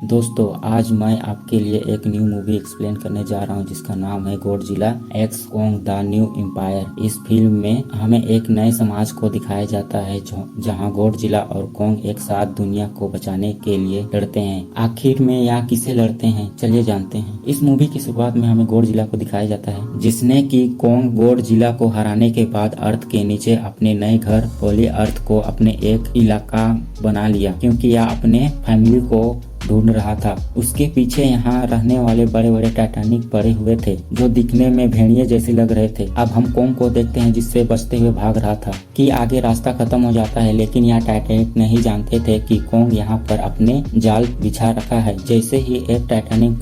दोस्तों आज मैं आपके लिए एक न्यू मूवी एक्सप्लेन करने जा रहा हूं जिसका नाम है Godzilla x Kong the new empire. इस फिल्म में हमें एक नए समाज को दिखाया जाता है जहां गॉडजिला और कोंग एक साथ दुनिया को बचाने के लिए लड़ते हैं। आखिर में यहाँ किसे लड़ते हैं चलिए जानते हैं। इस मूवी की शुरुआत में हमें गॉडजिला को दिखाया जाता है जिसने कि कोंग गॉडजिला को हराने के बाद अर्थ के नीचे अपने नए घर होली अर्थ को अपने एक इलाका बना लिया क्योंकि यह अपने फैमिली को ढूंढ रहा था। उसके पीछे यहाँ रहने वाले बड़े बड़े टाइटैनिक पड़े हुए थे जो दिखने में भेड़िए जैसे लग रहे थे। अब हम कोंग को देखते हैं जिससे बचते हुए भाग रहा था कि आगे रास्ता खत्म हो जाता है, लेकिन यहाँ टाइटैनिक नहीं जानते थे कि कोंग यहाँ पर अपने जाल बिछा रखा है। जैसे ही एक टाइटैनिक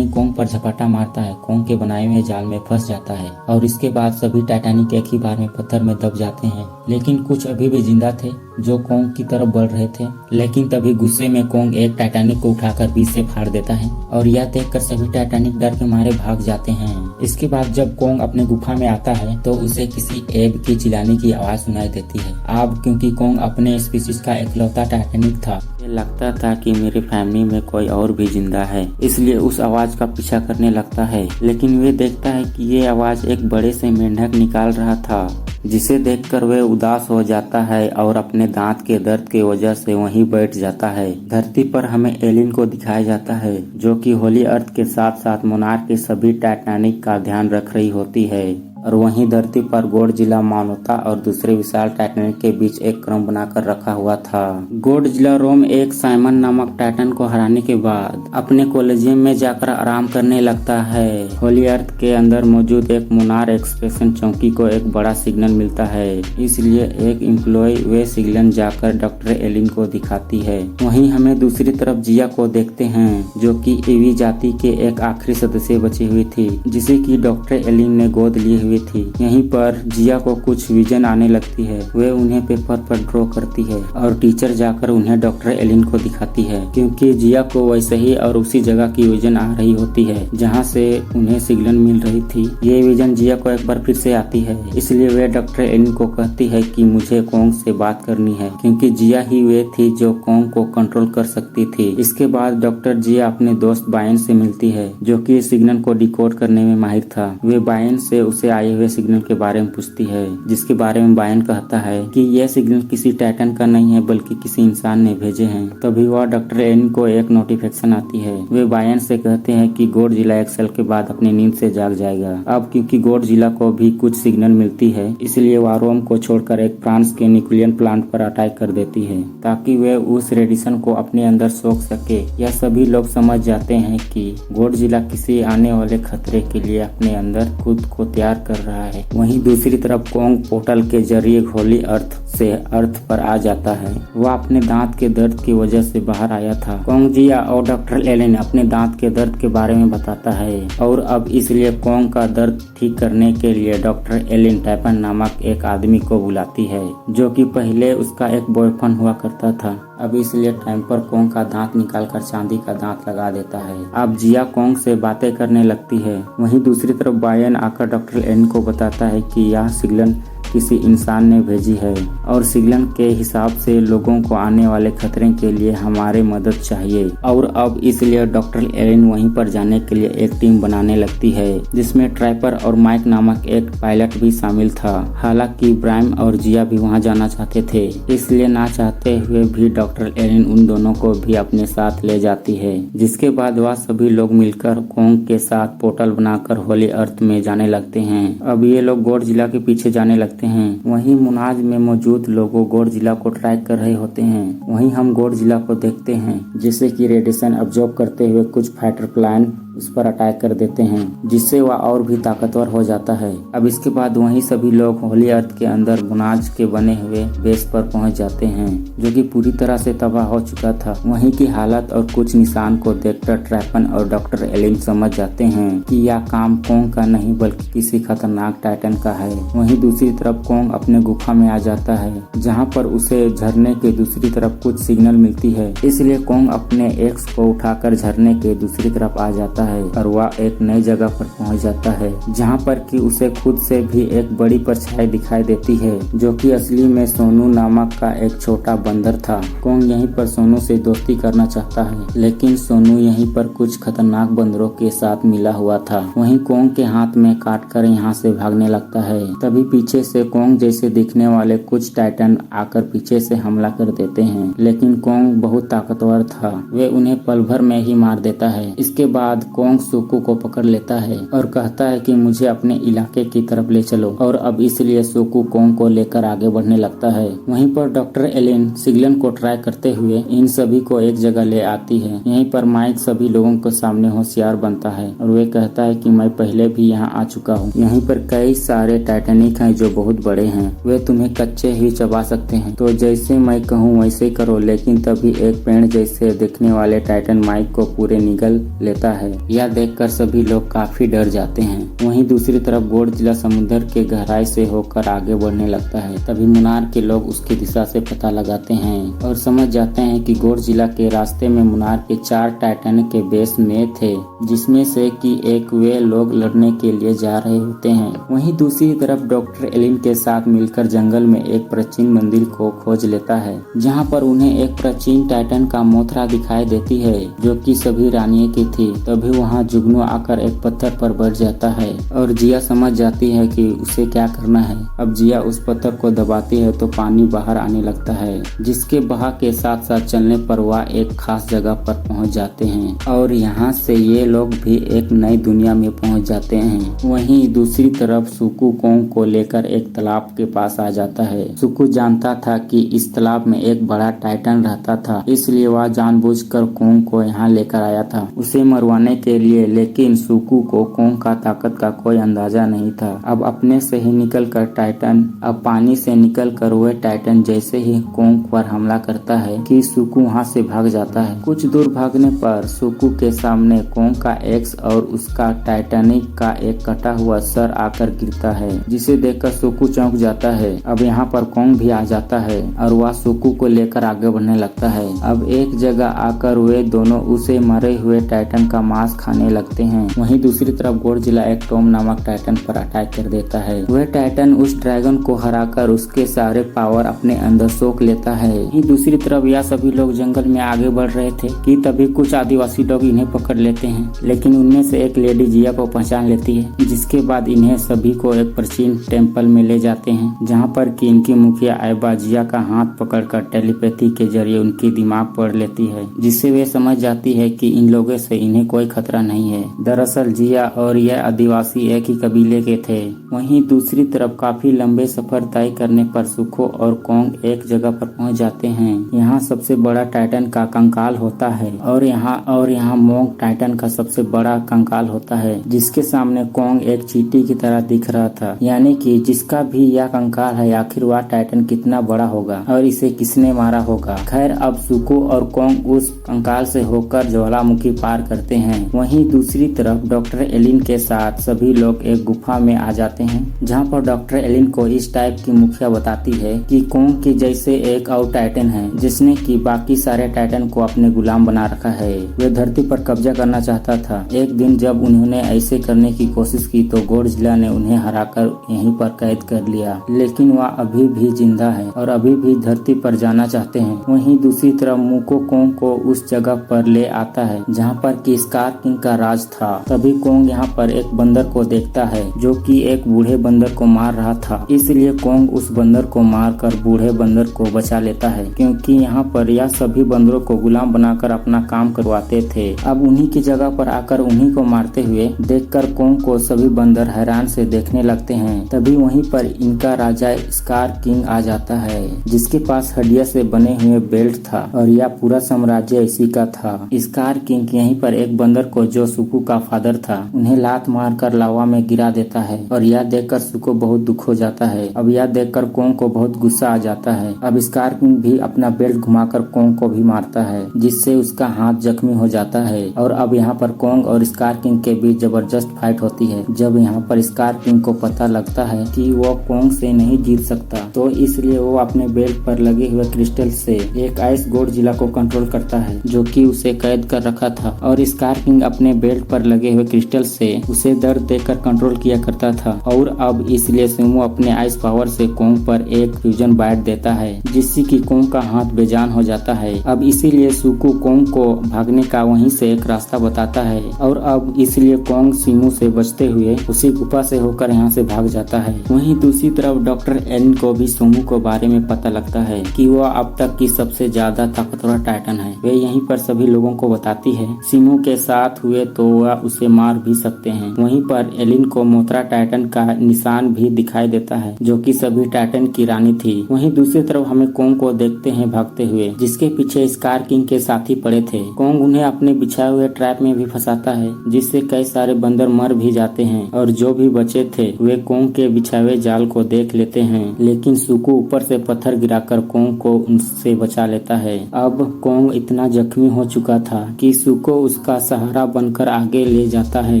कोंग पर झपटा मारता है, कोंग के बनाए हुए जाल में फंस जाता है और इसके बाद सभी टाइटैनिक एक ही बार में पत्थर में दब जाते हैं। लेकिन कुछ अभी भी जिंदा थे जो कोंग की तरफ बढ़ रहे थे, लेकिन तभी गुस्से में कोंग एक टाइटैनिक को उठाकर बीच से फाड़ देता है और यह देखकर सभी टाइटैनिक डर के मारे भाग जाते हैं। इसके बाद जब कोंग अपने गुफा में आता है तो उसे किसी एब की चिल्लाने की आवाज सुनाई देती है। अब क्योंकि कोंग अपने स्पीशीज का इकलौता टाइटैनिक था, लगता था कि मेरी फैमिली में कोई और भी जिंदा है, इसलिए उस आवाज का पीछा करने लगता है। लेकिन वे देखता है कि ये आवाज एक बड़े से मेंढक निकाल रहा था, जिसे देखकर वह उदास हो जाता है और अपने दांत के दर्द की वजह से वहीं बैठ जाता है। धरती पर हमें एलिन को दिखाया जाता है जो कि होली अर्थ के साथ साथ मोनार्क के सभी टाइटैनिक का ध्यान रख रही होती है और वहीं धरती पर गॉडजिला मानवता और दूसरे विशाल टाइटैनिक के बीच एक क्रम बनाकर रखा हुआ था। गॉडजिला रोम एक साइमन नामक टाइटन को हराने के बाद अपने कोलिजियम में जाकर आराम करने लगता है। होली अर्थ के अंदर मौजूद एक मोनार्क एक्सप्रेशन चौकी को एक बड़ा सिग्नल मिलता है, इसलिए एक एम्प्लॉय वे सिग्नल जाकर डॉक्टर एलिन को दिखाती है। वहीं हमें दूसरी तरफ जिया को देखते हैं जो कि ईवी जाति के एक आखिरी सदस्य बची हुई थी जिसे कि डॉक्टर एलिन ने गोद लिए हुए थी। यहीं पर जिया को कुछ विजन आने लगती है, वे उन्हें पेपर पर ड्रॉ करती है और टीचर जाकर उन्हें डॉक्टर एलिन को दिखाती है क्योंकि जिया को वैसे ही और उसी जगह की विजन आ रही होती है जहां से उन्हें सिग्नल मिल रही थी। ये विजन जिया को एक बार फिर से आती है, इसलिए वे डॉक्टर एलिन को कहती है कि मुझे कोंग से बात करनी है क्योंकि जिया ही वे थी जो कोंग को कंट्रोल कर सकती थी। इसके बाद डॉक्टर जिया अपने दोस्त बायन से मिलती है जो कि सिग्नल को डिकोड करने में माहिर था। वे बायन से उसे आए हुए सिग्नल के बारे में पूछती है जिसके बारे में बायन कहता है कि यह सिग्नल किसी टाइटन का नहीं है बल्कि किसी इंसान ने भेजे हैं। तभी वह डॉक्टर एलिन को एक नोटिफिकेशन आती है। वे बायन से कहते हैं कि गॉडजिला एक साल के बाद अपनी नींद से जाग जाएगा। अब क्योंकि गॉडजिला को भी कुछ सिग्नल मिलती है इसलिए वह रोम को छोड़कर एक फ्रांस के न्यूक्लियर प्लांट पर अटैक कर देती है ताकि वे उस रेडिएशन को अपने अंदर सोख सके। यह सभी लोग समझ जाते हैं कि गॉडजिला किसी आने वाले खतरे के लिए अपने अंदर खुद को तैयार कर रहा है। वहीं दूसरी तरफ कोंग पोर्टल के जरिए होली अर्थ से अर्थ पर आ जाता है। वह अपने दांत के दर्द की वजह से बाहर आया था। कोंग जिया और डॉक्टर एलिन अपने दांत के दर्द के बारे में बताता है और अब इसलिए कोंग का दर्द ठीक करने के लिए डॉक्टर एलिन टैपन नामक एक आदमी को बुलाती है जो कि पहले उसका एक बॉयफ्रेंड हुआ करता था। अब इसलिए टाइम पर कोंग का दांत निकालकर चांदी का दांत लगा देता है। अब जिया कोंग से बातें करने लगती है। वहीं दूसरी तरफ बायन आकर डॉक्टर एलिन को बताता है कि यह सिग्नल किसी इंसान ने भेजी है और सिग्नल के हिसाब से लोगों को आने वाले खतरे के लिए हमारे मदद चाहिए। और अब इसलिए डॉक्टर एलिन वहीं पर जाने के लिए एक टीम बनाने लगती है जिसमें ट्रैपर और माइक नामक एक पायलट भी शामिल था। हालांकि ब्राइम और जिया भी वहां जाना चाहते थे, इसलिए ना चाहते हुए भी डॉक्टर एलिन उन दोनों को भी अपने साथ ले जाती है। जिसके बाद वह सभी लोग मिलकर कोंग के साथ पोर्टल बनाकर होली अर्थ में जाने लगते हैं। अब ये लोग गॉडजिला के पीछे जाने लगते हैं। वहीं मोनार्क में मौजूद लोगों गॉडजिला को ट्रैक कर रहे होते हैं। वहीं हम गॉडजिला को देखते हैं जैसे कि रेडिएशन अब्जॉर्ब करते हुए कुछ फाइटर प्लेन उस पर अटैक कर देते हैं जिससे वह और भी ताकतवर हो जाता है। अब इसके बाद वहीं सभी लोग होली अर्थ के अंदर मोनार्क के बने हुए बेस पर पहुंच जाते हैं जो कि पूरी तरह से तबाह हो चुका था। वहीं की हालत और कुछ निशान को देखकर ट्रैपन और डॉक्टर एलिन समझ जाते हैं कि यह काम कोंग का नहीं बल्कि किसी खतरनाक टाइटन का है। वहीं दूसरी तरफ कोंग अपने गुफा में आ जाता है जहां पर उसे झरने के दूसरी तरफ कुछ सिग्नल मिलती है, इसलिए कोंग अपने एक्स को उठाकर झरने के दूसरी तरफ आ जाता है और वह एक नई जगह पर पहुंच जाता है, जहां पर कि उसे खुद से भी एक बड़ी परछाई दिखाई देती है, जो कि असली में सोनू नामक का एक छोटा बंदर था। कोंग यहीं पर सोनू से दोस्ती करना चाहता है, लेकिन सोनू यहीं पर कुछ खतरनाक बंदरों के साथ मिला हुआ था। वहीं कोंग के हाथ में काटकर यहाँ से भागने लगता है। तभी पीछे से कोंग जैसे दिखने वाले कुछ टाइटन आकर पीछे से हमला कर देते हैं, लेकिन कोंग बहुत ताकतवर था, वे उन्हें पल भर में ही मार देता है। इसके बाद कोंग सुकू को पकड़ लेता है और कहता है कि मुझे अपने इलाके की तरफ ले चलो, और अब इसलिए सुकू कोंग को लेकर आगे बढ़ने लगता है। वहीं पर डॉक्टर एलिन सिगलन को ट्राई करते हुए इन सभी को एक जगह ले आती है। यहीं पर माइक सभी लोगों के सामने होशियार बनता है और वे कहता है कि मैं पहले भी यहाँ आ चुका हूँ। यहीं पर कई सारे टाइटैनिक हैं जो बहुत बड़े हैं, वे तुम्हें कच्चे ही चबा सकते हैं, तो जैसे मैं कहूँ वैसे करो। लेकिन तभी एक पेड़ जैसे दिखने वाले टाइटन माइक को पूरे निगल लेता है। यह देखकर सभी लोग काफी डर जाते हैं। वहीं दूसरी तरफ गॉडजिला समुद्र के गहराई से होकर आगे बढ़ने लगता है। तभी मुनार के लोग उसकी दिशा से पता लगाते हैं और समझ जाते हैं कि गॉडजिला के रास्ते में मुनार के 4 टाइटन के बेस में थे, जिसमें से कि एक वे लोग लड़ने के लिए जा रहे होते हैं। वहीं दूसरी तरफ डॉक्टर एलिन के साथ मिलकर जंगल में एक प्राचीन मंदिर को खोज लेता है, जहां पर उन्हें एक प्राचीन टाइटन का मोथरा दिखाई देती है, जो कि सभी रानियों की थी। तभी वहां जुगनू आकर एक पत्थर पर बैठ जाता है और जिया समझ जाती है कि उसे क्या करना है। अब जिया उस पत्थर को दबाती है तो पानी बाहर आने लगता है, जिसके बहा के साथ साथ चलने पर वह एक खास जगह पर पहुंच जाते हैं और यहाँ से ये लोग भी एक नई दुनिया में पहुंच जाते हैं। वहीं दूसरी तरफ सुकू कोंग को लेकर एक तालाब के पास आ जाता है। सुकू जानता था कि इस तालाब में एक बड़ा टाइटन रहता था, इसलिए वह जानबूझकर कोंग को यहाँ लेकर आया था उसे मरवाने के लिए। लेकिन सुकू को कोंग का ताकत का कोई अंदाजा नहीं था। अब अपने से ही निकलकर टाइटन अब पानी से निकलकर वह टाइटन जैसे ही कोंग पर हमला करता है कि सुकू वहाँ से भाग जाता है। कुछ दूर भागने पर सुकू के सामने कोंग का एक्स और उसका टाइटैनिक का एक कटा हुआ सर आकर गिरता है, जिसे देखकर सुकू चौंक जाता है। अब यहाँ पर कोंग भी आ जाता है और वह सुकू को लेकर आगे बढ़ने लगता है। अब एक जगह आकर वे दोनों उसे मरे हुए टाइटन का मांस खाने लगते हैं। वहीं दूसरी तरफ गॉडजिला एक टॉम नामक टाइटन पर अटैक कर देता है। वह टाइटन उस ड्रैगन को हराकर उसके सारे पावर अपने अंदर सोख लेता है। वहीं दूसरी तरफ यह सभी लोग जंगल में आगे बढ़ रहे थे कि तभी कुछ आदिवासी लोग इन्हें पकड़ लेते हैं, लेकिन उनमें से एक लेडी जिया को पहचान लेती है, जिसके बाद इन्हें सभी को एक प्राचीन टेम्पल में ले जाते हैं, जहां पर कि इनकी मुखिया आयबा जिया का हाथ पकड़कर टेलीपैथी के जरिए उनकी दिमाग पढ़ लेती है, जिससे वे समझ जाती है कि इन लोगों से इन्हें कोई खतरा नहीं है। दरअसल जिया और यह आदिवासी एक ही कबीले के थे। वहीं दूसरी तरफ काफी लंबे सफर तय करने पर सुखो और कोंग एक जगह पर पहुंच जाते हैं। यहाँ सबसे बड़ा टाइटन का कंकाल होता है और यहाँ मोंग टाइटन का सबसे बड़ा कंकाल होता है, जिसके सामने कोंग एक चींटी की तरह दिख रहा था। यानी कि जिसका भी यह कंकाल है, आखिर वह टाइटन कितना बड़ा होगा और इसे किसने मारा होगा। खैर अब सुको और कोंग उस कंकाल से होकर ज्वालामुखी पार करते हैं। वहीं दूसरी तरफ डॉक्टर एलिन के साथ सभी लोग एक गुफा में आ जाते हैं, जहाँ पर डॉक्टर एलिन को इस टाइप की मुखिया बताती है कि कोंग के जैसे एक और टाइटन है, जिसने कि बाकी सारे टाइटन को अपने गुलाम बना रखा है। वे धरती पर कब्जा करना चाहता था। एक दिन जब उन्होंने ऐसे करने की कोशिश की तो गॉडजिला ने उन्हें हराकर यहीं पर कैद कर लिया, लेकिन वह अभी भी जिंदा है और अभी भी धरती पर जाना चाहते हैं। वहीं दूसरी तरफ मुको कोंग को उस जगह पर ले आता है जहां पर कि स्कार किंग का राज था। तभी कोंग यहाँ पर एक बंदर को देखता है जो कि एक बूढ़े बंदर को मार रहा था, इसलिए कोंग उस बंदर को मारकर बूढ़े बंदर को बचा लेता है, क्योंकि यहाँ पर यह सभी बंदरों को गुलाम बनाकर अपना काम करवाते थे। अब उन्हीं की जगह पर आकर उन्हीं को मारते हुए देखकर कोंग को सभी बंदर हैरान से देखने लगते हैं। तभी वहीं पर इनका राजा स्कार किंग आ जाता है, जिसके पास हड्डिया से बने हुए बेल्ट था और यह पूरा साम्राज्य इसी का था। स्कार किंग यहीं पर एक बंदर को, जो सुकू का फादर था, उन्हें लात मारकर लावा में गिरा देता है और यह देखकर सुको बहुत दुख हो जाता है। अब यह देखकर कोंग को बहुत गुस्सा आ जाता है। अब स्कार किंग भी अपना बेल्ट घुमाकर कोंग को भी मारता है, जिससे उसका हाथ जख्मी हो जाता है। और अब यहाँ पर कोंग और स्कार किंग के बीच जबरदस्त फाइट होती है। जब यहाँ पर स्कार किंग को पता लगता है कि वो कोंग से नहीं जीत सकता, तो इसलिए वो अपने बेल्ट पर लगे हुए क्रिस्टल से एक आइस गॉडजिला को कंट्रोल करता है, जो कि उसे कैद कर रखा था। और स्कार किंग किंग अपने बेल्ट पर लगे हुए क्रिस्टल से उसे दर्द देकर कंट्रोल किया करता था और अब इसलिए सुमो अपने आइस पावर से कोंग पर एक फ्यूजन बाइट देता है जिससे कि कोंग का हाथ बेजान हो जाता है। अब इसीलिए सुकू कोंग को भागने का वहीं से एक रास्ता बताता है और अब इसलिए कोंग सिमू से बचते हुए उसी गुफा से होकर यहाँ से भाग जाता है। वहीं दूसरी तरफ डॉक्टर एलिन को भी सुमो के बारे में पता लगता है कि वह अब तक की सबसे ज्यादा ताकतवर टाइटन है। वे यहीं पर सभी लोगों को बताती है सिमू के साथ हुए तो वह उसे मार भी सकते हैं। वहीं पर एलिन को मोथरा टाइटन का निशान भी दिखाई देता है जो कि सभी टाइटन की रानी थी। वहीं दूसरी तरफ हमें कोंग को देखते हैं भागते हुए जिसके पीछे स्कार किंग के साथी पड़े थे। कोंग उन्हें अपने बिछाए हुए ट्रैप में भी फंसाता है जिससे कई सारे बंदर मर भी जाते हैं और जो भी बचे थे वे कोंग के बिछाए हुए जाल को देख लेते हैं, लेकिन सुकू ऊपर से पत्थर गिराकर कोंग को उनसे बचा लेता है। अब कोंग इतना जख्मी हो चुका था कि सुको उसका सहारा बनकर आगे ले जाता है,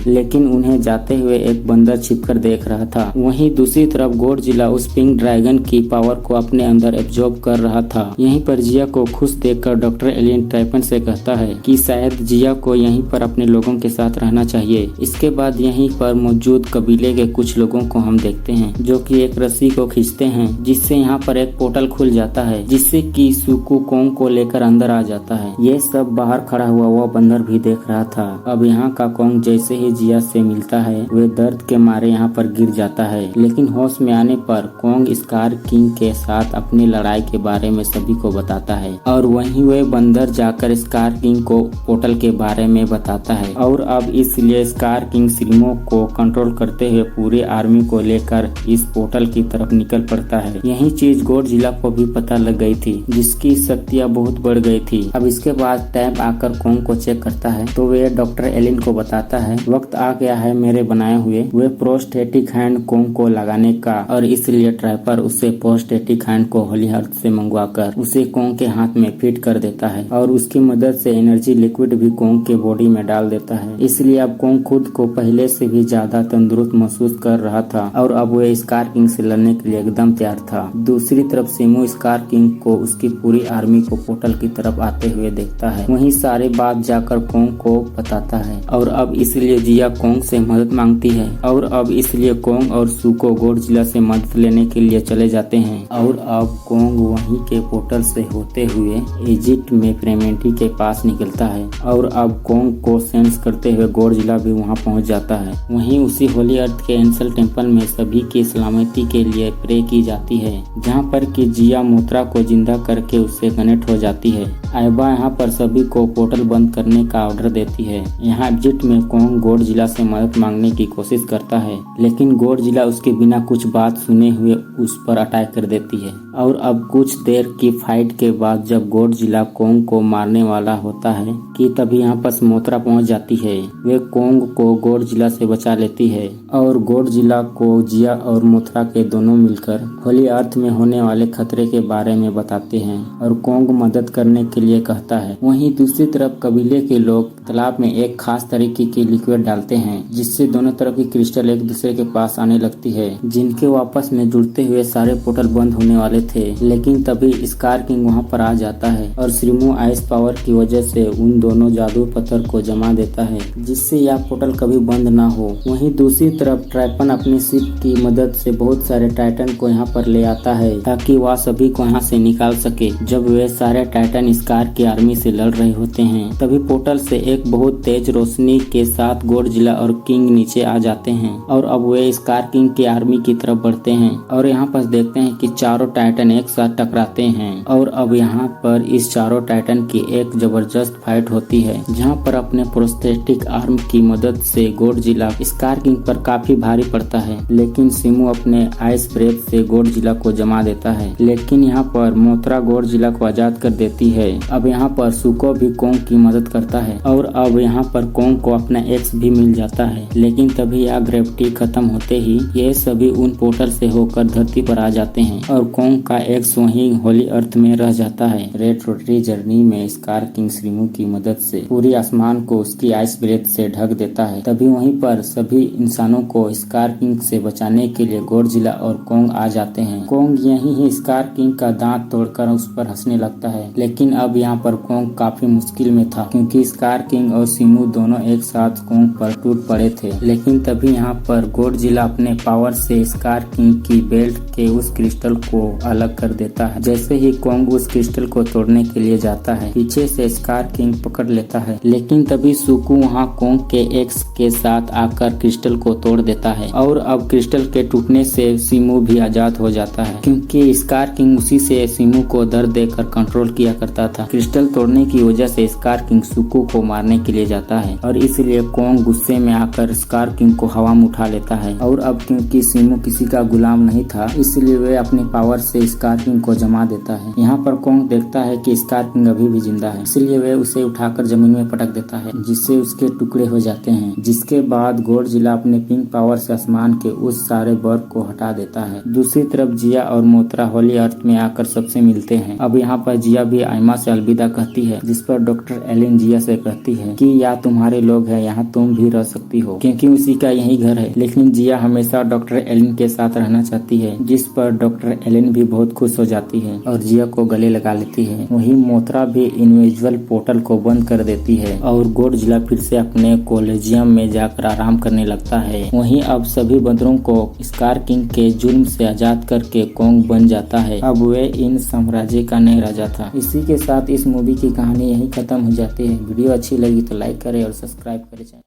लेकिन उन्हें जाते हुए एक बंदर छिपकर देख रहा था। वहीं दूसरी तरफ गॉडजिला उस पिंक ड्रैगन की पावर को अपने अंदर एब्जॉर्ब कर रहा था। यहीं पर जिया को खुश देखकर डॉक्टर एलियन ट्राइपन से कहता है कि शायद जिया को यहीं पर अपने लोगों के साथ रहना चाहिए। इसके बाद यहीं पर मौजूद कबीले के कुछ लोगों को हम देखते हैं जो कि एक रस्सी को खींचते हैं जिससे यहाँ पर एक पोर्टल खुल जाता है जिससे कि सुकू कोंग को लेकर अंदर आ जाता है। ये सब बाहर खड़ा हुआ वह बंदर भी देख रहा था। अब यहाँ का कोंग जैसे ही जिया से मिलता है वे दर्द के मारे यहाँ पर गिर जाता है, लेकिन होश में आने पर कोंग स्कार किंग के साथ अपनी लड़ाई के बारे में सभी को बताता है और वहीं वे बंदर जाकर स्कार किंग को पोर्टल के बारे में बताता है और अब इसलिए स्कार किंग सिमो को कंट्रोल करते हुए पूरी आर्मी को लेकर इस पोर्टल की तरफ निकल पड़ता है। यही चीज गॉडजिला को भी पता लग गई थी जिसकी शक्तियाँ बहुत बढ़ गई थी। अब इसके बाद टैप आकर कोंग को चेक करता है तो वे डॉक्टर एलिन को बताता है वक्त आ गया है मेरे बनाए हुए वे प्रोस्थेटिक हैंड कोंग को लगाने का और इसलिए ट्रैपर उससे प्रोस्थेटिक हैंड को होली अर्थ से मंगवाकर उसे कोंग के हाथ में फिट कर देता है और उसकी मदद से एनर्जी लिक्विड भी कोंग के बॉडी में डाल देता है। इसलिए अब कोंग खुद को पहले से भी ज्यादा तंदुरुस्त महसूस कर रहा था और अब वे स्कार किंग से लड़ने के लिए एकदम तैयार था। दूसरी तरफ सिमो स्कार किंग को उसकी पूरी आर्मी को पोर्टल की तरफ आते हुए देखता है। वहीं सारे बात जाकर कोंग को बताता है और अब इसलिए जिया कोंग से मदद मांगती है और अब इसलिए कोंग और सुको गॉडजिला से मदद लेने के लिए चले जाते हैं और अब कोंग वहीं के पोर्टल से होते हुए इजिप्ट में प्रेमेंटी के पास निकलता है और अब कोंग को सेंस करते हुए गॉडजिला भी वहां पहुंच जाता है। वहीं उसी होली अर्थ के एंसल टेम्पल में सभी की सलामती के लिए प्रे की जाती है जहां पर कि जिया मोत्रा को जिंदा करके उससे कनेक्ट हो जाती है। आयबा यहाँ पर सभी को पोर्टल बंद करने का ऑर्डर देती है। यहाँ इजिप्ट में कोंग गॉडजिला से मदद मांगने की कोशिश करता है, लेकिन गॉडजिला उसके बिना कुछ बात सुने हुए उस पर अटैक कर देती है और अब कुछ देर की फाइट के बाद जब गॉडजिला कोंग को मारने वाला होता है कि तभी यहाँ पर मोत्रा पहुँच जाती है। वे कोंग को गॉडजिला से बचा लेती है और गॉडजिला को जिया और मोत्रा के दोनों मिलकर होली अर्थ में होने वाले खतरे के बारे में बताते हैं और कोंग मदद करने के लिए कहता है। वहीं दूसरी तरफ कबीले के लोग तालाब में एक खास तरीके की लिक्विड डालते हैं जिससे दोनों तरफ की क्रिस्टल एक दूसरे के पास आने लगती है जिनके वापस में जुड़ते हुए सारे पोर्टल बंद होने वाले थे, लेकिन तभी स्कार किंग वहां पर आ जाता है और सिमो आइस पावर की वजह से उन दोनों जादू पत्थर को जमा देता है जिससे यह पोर्टल कभी बंद ना हो। वहीं दूसरी तरफ ट्राइपन अपनी शिप की मदद से बहुत सारे टाइटन को यहाँ पर ले आता है ताकि वह सभी को यहाँ से निकाल सके। जब वे सारे टाइटन स्कार की आर्मी से लड़ रहे होते हैं तभी पोर्टल से एक बहुत तेज रोशनी के साथ गॉडजिला और किंग नीचे आ जाते हैं और अब वे स्कार किंग की आर्मी की तरफ बढ़ते हैं और यहाँ पर देखते हैं कि चारों टाइटन एक साथ टकराते हैं और अब यहाँ पर इस चारों टाइटन की एक जबरदस्त फाइट होती है जहाँ पर अपने प्रोस्थेटिक आर्म की मदद से गॉडजिला स्कार किंग पर काफी भारी पड़ता है, लेकिन सिमो अपने आइस ब्रेथ से गॉडजिला को जमा देता है। लेकिन यहाँ पर मोत्रा गॉडजिला को आजाद कर देती है। अब यहाँ पर सुको भी कोंग की मदद करता है और अब यहाँ पर कोंग को अपना एक्स भी मिल जाता है, लेकिन तभी यह ग्रेविटी खत्म होते ही ये सभी उन पोर्टल से होकर धरती पर आ जाते हैं और कोंग का एक्स वहीं होली अर्थ में रह जाता है। रेड रोटरी जर्नी में स्कार किंग सिमो की मदद से पूरी आसमान को उसकी आइस ब्रेथ से ढक देता है। तभी वहीं पर सभी इंसानों को स्कार किंग से बचाने के लिए गॉडजिला और कोंग आ जाते हैं। कोंग यहीं ही स्कार किंग का दांत तोड़कर उस पर हंसने लगता है, लेकिन अब यहाँ पर कोंग काफी मुश्किल में था क्योंकि स्कार किंग किंग और सिमू दोनों एक साथ कोंग पर टूट पड़े थे, लेकिन तभी यहाँ पर गॉडजिला अपने पावर से स्कार किंग की बेल्ट के उस क्रिस्टल को अलग कर देता है। जैसे ही कोंग उस क्रिस्टल को तोड़ने के लिए जाता है, पीछे से स्कार किंग पकड़ लेता है, लेकिन तभी सुकू वहाँ कोंग के एक्स के साथ आकर क्रिस्टल को तोड़ देता है और अब क्रिस्टल के टूटने से सिमू भी आजाद हो जाता है, क्योंकि स्कार किंग उसी से सिमू को दर्द देकर कंट्रोल किया करता था। क्रिस्टल तोड़ने की वजह से स्कार किंग सुकू को मारने के लिए जाता है और इसलिए कोंग गुस्से में आकर स्कार किंग को हवा में उठा लेता है। और अब क्योंकि सिमू किसी का गुलाम नहीं था, इसलिए वे अपनी पावर से स्कार किंग को जमा देता है। यहाँ पर कोंग देखता है कि स्कार किंग अभी भी जिंदा है, इसलिए वे उसे उठाकर जमीन में पटक देता है, जिससे उसके टुकड़े हो जाते हैं। जिसके बाद गॉडजिला अपने पिंक पावर से आसमान के उस सारे बर्फ को हटा देता है। दूसरी तरफ जिया और मोत्रा होली अर्थ में आकर सबसे मिलते हैं। अब यहाँ पर जिया भी आइमा से अलविदा कहती है, जिस पर डॉक्टर एलिन जिया से कहती है कि या तुम्हारे लोग हैं, यहाँ तुम भी रह सकती हो, क्योंकि उसी का यही घर है। लेकिन जिया हमेशा डॉक्टर एलिन के साथ रहना चाहती है, जिस पर डॉक्टर एलिन भी बहुत खुश हो जाती है और जिया को गले लगा लेती है। वहीं मोत्रा भी इनविजिबल पोर्टल को बंद कर देती है और गॉडजिला फिर से अपने कॉलेजियम में जाकर आराम करने लगता है। वहीं अब सभी बंदरों को स्कार किंग के जुल्म से आजाद करके कोंग बन जाता है। अब वे इन साम्राज्य का नया राजा था। इसी के साथ इस मूवी की कहानी यही खत्म हो जाती है। वीडियो अच्छी लगी तो लाइक करें और सब्सक्राइब करें।